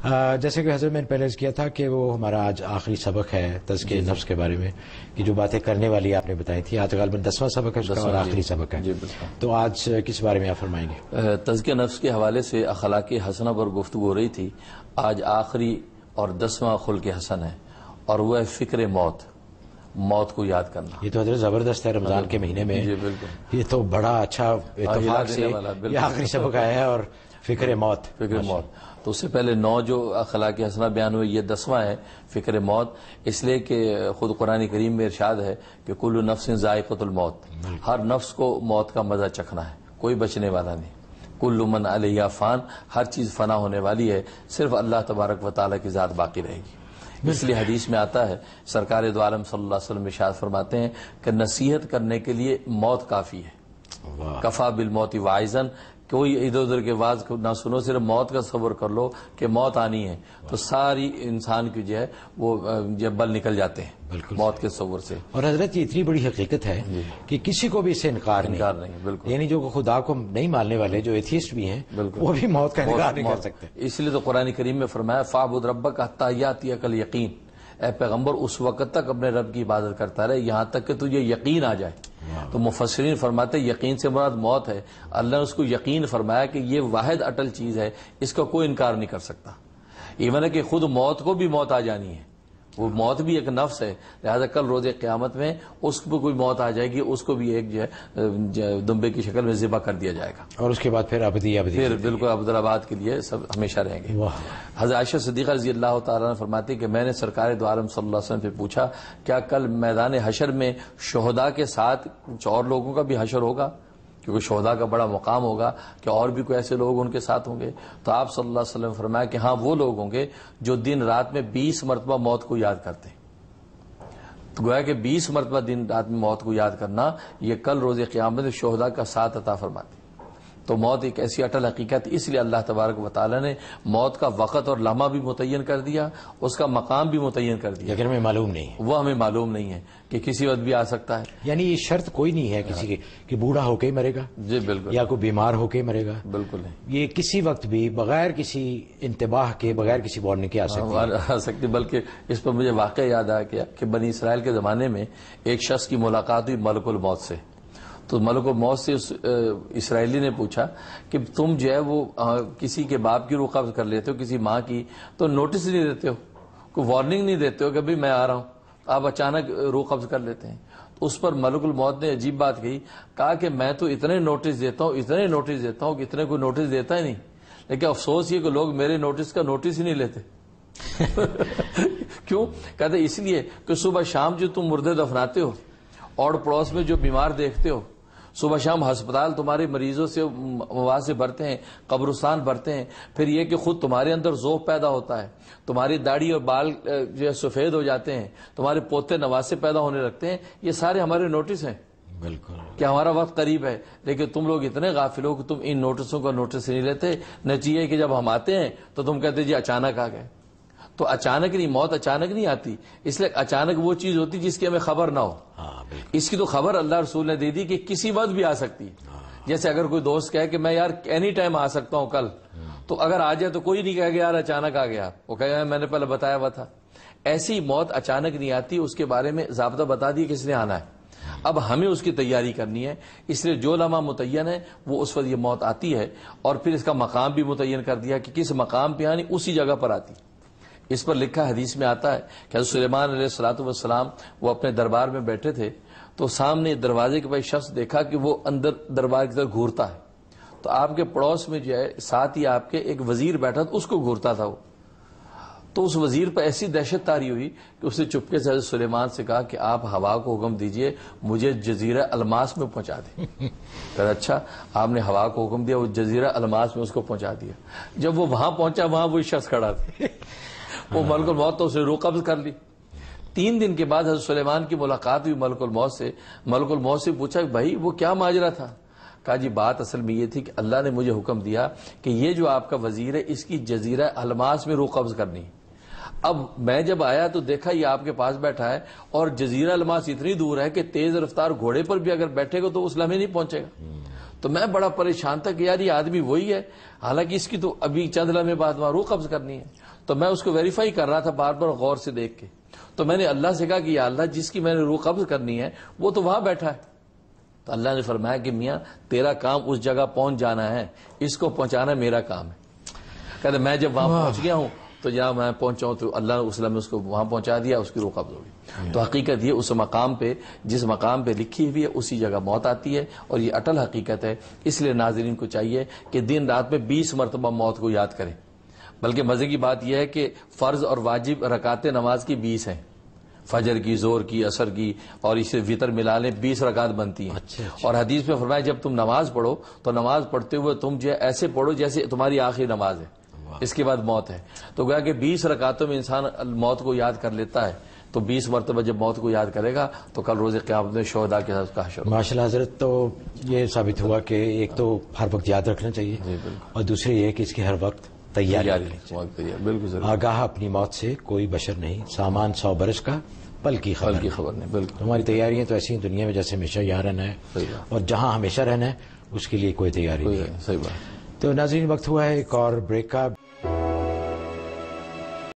جیسے کہ حضرت میں نے پہلے کیا تھا کہ وہ ہمارا آج آخری سبق ہے تزکیہ نفس کے بارے میں، کہ جو باتیں کرنے والی آپ نے بتائی تھی، آج غالباً 10واں سبق ہے اس کا اور آخری سبق ہے، تو آج کس بارے میں آپ فرمائیں گے؟ تزکیہ نفس کے حوالے سے اخلاق حسنہ پر گفتگو ہو رہی تھی. آج آخری اور 10واں خلق حسن ہے، اور وہ ہے فکر موت کو یاد کرنا. یہ تو حضرت زبردست ہے رمضان کے مہینے میں. جی بالکل، یہ تو بڑا اچھا اتفاق سے یہ آخری سبق آیا ہے، اور فکر موت. تو اس سے پہلے 9 جو اخلاق حسنہ بیان ہوئے، یہ 10واں ہے فکر موت. اس لیے کہ خود قرآن کریم میں ارشاد ہے کہ کل نفس ذائقۃ الموت، ہر نفس کو موت کا مزہ چکھنا ہے، کوئی بچنے والا نہیں. کل من علیہا فان، ہر چیز فنا ہونے والی ہے، صرف اللہ تبارک و تعالیٰ کی ذات باقی رہے گی. اس لیے حدیث میں آتا ہے، سرکار دو عالم صلی اللہ علیہ وسلم ارشاد فرماتے ہیں کہ نصیحت کرنے کے لیے موت کافی ہے. کفا بالموت واعظا، کوئی ادھر ادھر کے واز نہ سنو، صرف موت کا تصور کر لو کہ موت آنی ہے، تو ساری انسان کی جو ہے وہ بل نکل جاتے ہیں موت کے تصور سے. اور حضرت یہ اتنی بڑی حقیقت ہے کہ کسی کو بھی اس سے انکار نہیں. بالکل، یعنی جو خدا کو نہیں ماننے والے، جو ایتھیسٹ بھی ہیں، وہ بھی موت کا انکار نہیں کر سکتے. اس لیے تو قرآن کریم میں فرمایا فاعبد ربک حتی یاتیک الیقین، اے پیغمبر اس وقت تک اپنے رب کی عبادت کرتا رہے یہاں تک کہ تجھے یقین آ جائے. تو مفسرین فرماتے یقین سے مراد موت ہے. اللہ نے اس کو یقین فرمایا کہ یہ واحد اٹل چیز ہے، اس کا کوئی انکار نہیں کر سکتا. ایون ہے کہ خود موت کو بھی موت آ جانی ہے، وہ موت بھی ایک نفس ہے، لہذا کل روز قیامت میں اس کو کوئی موت آ جائے گی، اس کو بھی ایک جو ہے دمبے کی شکل میں ذبح کر دیا جائے گا، اور اس کے بعد پھر ابدی پھر بالکل ابدالآباد کے لیے سب ہمیشہ رہیں گے. حضرت عائشہ صدیقہ رضی اللہ تعالیٰ نے فرماتی کہ میں نے سرکار دو عالم صلی اللہ علیہ وسلم سے پوچھا کیا کل میدان حشر میں شہداء کے ساتھ کچھ اور لوگوں کا بھی حشر ہوگا، کیونکہ شہداء کا بڑا مقام ہوگا، کہ اور بھی کوئی ایسے لوگ ان کے ساتھ ہوں گے؟ تو آپ صلی اللہ علیہ وسلم نے فرمایا کہ ہاں وہ لوگ ہوں گے جو دن رات میں 20 مرتبہ موت کو یاد کرتے ہیں. تو گویا کہ 20 مرتبہ دن رات میں موت کو یاد کرنا یہ کل روز قیامت شہداء کا ساتھ عطا فرماتی. تو موت ایک ایسی اٹل حقیقت، اس لیے اللہ تبارک و تعالیٰ نے موت کا وقت اور لمحہ بھی متعین کر دیا، اس کا مقام بھی متعین کر دیا، لیکن ہمیں معلوم نہیں ہے، وہ ہمیں معلوم نہیں ہے کہ کسی وقت بھی آ سکتا ہے. یعنی یہ شرط کوئی نہیں ہے کسی کی کہ بوڑھا ہو کے ہی مرے گا، جی بالکل، یا کوئی بیمار ہو کے ہی مرے گا، بالکل نہیں. یہ کسی وقت بھی بغیر کسی انتباہ کے، بغیر کسی وارننگ کے آ سکتی. بلکہ اس پر مجھے واقعہ یاد آیا کہ بنی اسرائیل کے زمانے میں ایک شخص کی ملاقات ہوئی ملک الموت سے. تو ملک الموت سے اس اسرائیلی نے پوچھا کہ تم جو ہے وہ کسی کے باپ کی روح قبض کر لیتے ہو، کسی ماں کی، تو نوٹس نہیں دیتے ہو، کوئی وارننگ نہیں دیتے ہو کہ بھئی میں آ رہا ہوں، آپ اچانک روح قبض کر لیتے ہیں. تو اس پر ملک الموت نے عجیب بات کہا کہ میں تو اتنے نوٹس دیتا ہوں کہ اتنے کوئی نوٹس دیتا ہی نہیں، لیکن افسوس یہ کہ لوگ میرے نوٹس کا نوٹس ہی نہیں لیتے. کیوں؟ کہتے اس لیے کہ صبح شام جو تم مردے دفناتے ہو اور پڑوس میں جو بیمار دیکھتے ہو، صبح شام ہسپتال تمہارے مریضوں سے مواد سے بھرتے ہیں، قبرستان بھرتے ہیں، پھر یہ کہ خود تمہارے اندر ذوق پیدا ہوتا ہے، تمہاری داڑھی اور بال جو ہے سفید ہو جاتے ہیں، تمہارے پوتے نواسے پیدا ہونے لگتے ہیں، یہ سارے ہمارے نوٹس ہیں. بالکل کہ ہمارا وقت قریب ہے. لیکن تم لوگ اتنے غافل ہو کہ تم ان نوٹسوں کا نوٹس نہیں لیتے. نتیجہ کہ جب ہم آتے ہیں تو تم کہتے جی اچانک آ گئے. تو اچانک نہیں، موت اچانک نہیں آتی، اس لیے اچانک وہ چیز ہوتی جس کی ہمیں خبر نہ ہو. اس کی تو خبر اللہ رسول نے دے دی کہ کسی وقت بھی آ سکتی ہے. جیسے اگر کوئی دوست کہے کہ میں یار اینی ٹائم آ سکتا ہوں کل، تو اگر آ جائے تو کوئی نہیں کہے گا یار اچانک آ گیا، وہ کہے گا میں نے پہلے بتایا ہوا تھا. ایسی موت اچانک نہیں آتی، اس کے بارے میں ضابطہ بتا دی کس نے آنا ہے. اب ہمیں اس کی تیاری کرنی ہے. اس لیے جو لمحہ متعین ہے وہ اس وقت یہ موت آتی ہے، اور پھر اس کا مقام بھی متعین کر دیا کہ کس مقام پہ آنی، اسی جگہ پر آتی. اس پر لکھا حدیث میں آتا ہے کہ حضرت سلیمان علیہ الصلوۃ والسلام وہ اپنے دربار میں بیٹھے تھے، تو سامنے دروازے کے پاس شخص دیکھا کہ وہ اندر دربار کی طرف گھورتا ہے. تو آپ کے پڑوس میں جو ہے ساتھ ہی آپ کے ایک وزیر بیٹھا تھا، اس کو گھورتا تھا وہ. تو اس وزیر پر ایسی دہشت طاری ہوئی کہ اس نے چپکے سے حضرت سلیمان سے کہا کہ آپ ہوا کو حکم دیجئے مجھے جزیرہ الماس میں پہنچا دیں. کہ اچھا. آپ نے ہوا کو حکم دیا، وہ جزیرہ الماس میں اس کو پہنچا دیا. جب وہ وہاں پہنچا وہاں وہی شخص کھڑا تھا. وہ ملک الموت تو اسے روح قبض کر لی. 3 دن کے بعد حضرت سلیمان کی ملاقات ہوئی ملک الموت سے. ملک الموت سے پوچھا کہ بھائی وہ کیا ماجرا تھا؟ کہا جی بات اصل میں یہ تھی کہ اللہ نے مجھے حکم دیا کہ یہ جو آپ کا وزیر ہے اس کی جزیرہ الماس میں روح قبض کرنی. اب میں جب آیا تو دیکھا یہ آپ کے پاس بیٹھا ہے اور جزیرہ الماس اتنی دور ہے کہ تیز رفتار گھوڑے پر بھی اگر بیٹھے گا تو اس لمحے نہیں پہنچے گا. تو میں بڑا پریشان تھا کہ یار یہ آدمی وہی ہے، حالانکہ اس کی تو ابھی چند لمحے بعد وہاں روح قبض کرنی ہے. تو میں اس کو ویریفائی کر رہا تھا بار بار غور سے دیکھ کے. تو میں نے اللہ سے کہا کہ یا اللہ جس کی میں نے روح قبض کرنی ہے وہ تو وہاں بیٹھا ہے. تو اللہ نے فرمایا کہ میاں تیرا کام اس جگہ پہنچ جانا ہے, اس کو پہنچانا میرا کام ہے. کہتے میں جب وہاں پہنچ گیا ہوں تو جہاں میں پہنچا ہوں تو اللہ نے اس نے اس کو وہاں پہنچا دیا, اس کی روح قبض ہو گئی. تو حقیقت یہ اس مقام پہ جس مقام پہ لکھی ہوئی ہے اسی جگہ موت آتی ہے, اور یہ اٹل حقیقت ہے. اس لیے ناظرین کو چاہیے کہ دن رات میں 20 مرتبہ موت کو یاد کریں. بلکہ مزے کی بات یہ ہے کہ فرض اور واجب رکعتیں نماز کی 20 ہیں, فجر کی, زور کی, عصر کی, اور اسے وطر ملا لیں 20 رکعت بنتی ہیں. اور حدیث میں فرمایا جب تم نماز پڑھو تو نماز پڑھتے ہوئے تم جو ایسے پڑھو جیسے تمہاری آخری نماز ہے, اس کے بعد موت ہے. تو گویا کہ 20 رکعتوں میں انسان موت کو یاد کر لیتا ہے, تو 20 مرتبہ جب موت کو یاد کرے گا تو کل روز قیامت میں شہداء کے ساتھ کا حشر. ماشاءاللہ حضرت, تو یہ ثابت ہوا کہ ایک تو ہر وقت یاد رکھنا چاہیے, اور دوسری یہ کہ اس کی ہر وقت تیاری بالکل ضرور. آگاہ اپنی موت سے کوئی بشر نہیں, سامان 100 برس کا پل کی خبر نہیں. بالکل ہماری تیاریاں تو ایسی ہیں دنیا میں جیسے ہمیشہ یہاں رہنا ہے, اور جہاں ہمیشہ رہنا ہے اس کے لیے کوئی تیاری نہیں ہے. صحیح بات. تو ناظرین وقت ہوا ہے ایک اور بریک کا.